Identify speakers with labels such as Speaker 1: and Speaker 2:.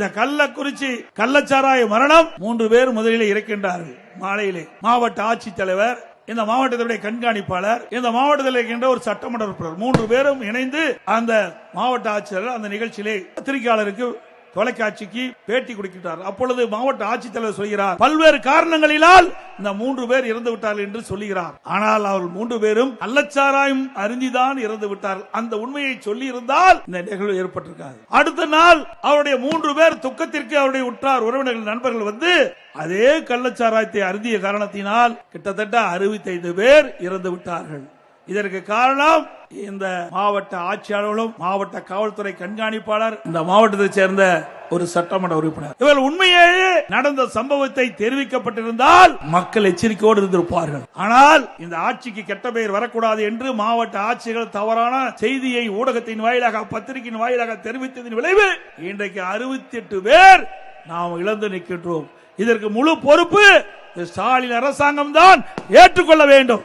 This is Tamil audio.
Speaker 1: இந்த கள்ளக்குறிச்சி கள்ளச்சாராய மரணம் 3 பேர் முதலில் இறக்கின்றார்கள். மாலையிலே மாவட்ட ஆட்சித்தலைவர், இந்த மாவட்டத்தினுடைய கண்காணிப்பாளர், இந்த மாவட்டத்தில் இருக்கின்ற ஒரு சட்டமன்ற உறுப்பினர் 3 பேரும் இணைந்து அந்த மாவட்ட ஆட்சியர் அந்த நிகழ்ச்சியிலே பத்திரிகையாளருக்கு தொலைக்காட்சிக்கு பேட்டி கொடுக்கிறார். அப்பொழுது மாவட்ட ஆட்சித்தலைவர் சொல்கிறார், பல்வேறு காரணங்களினால் இந்த 3 பேர் இறந்து விட்டார்கள் என்று சொல்லுகிறார். ஆனால் அவர்கள் 3 பேரும் கள்ளச்சாராயம் அருந்திதான் இறந்து விட்டார்கள். அந்த உண்மையை சொல்லி இருந்தால் இந்த நிகழ்வு ஏற்பட்டிருக்காது. அடுத்த நாள் அவருடைய 3 பேர் துக்கத்திற்கு அவருடைய உற்றார் உறவினர்கள் நண்பர்கள் வந்து அதே கள்ளச்சாராயத்தை அருந்திய காரணத்தினால் கிட்டத்தட்ட 65 பேர் இறந்து விட்டார்கள். இதற்கு காரணம் இந்த மாவட்ட ஆட்சியாளர்களும் மாவட்ட காவல்துறை கண்காணிப்பாளர், இந்த மாவட்டத்தை சேர்ந்த ஒரு சட்டமன்ற உறுப்பினர். இவர் உண்மையே நடந்த சம்பவத்தை தெரிவிக்கப்பட்டிருந்தால் மக்கள் எச்சரிக்கையோடு இருந்திருப்பார்கள். ஆனால் இந்த ஆட்சிக்கு கெட்ட பெயர் வரக்கூடாது என்று மாவட்ட ஆட்சிகள் தவறான செய்தியை ஊடகத்தின் வாயிலாக பத்திரிகையின் வாயிலாக தெரிவித்ததின் விளைவு இன்றைக்கு 68 பேர் நாம் இழந்து நிற்கின்றோம். இதற்கு முழு பொறுப்பு ஸ்டாலின் அரசாங்கம் தான் ஏற்றுக்கொள்ள வேண்டும்.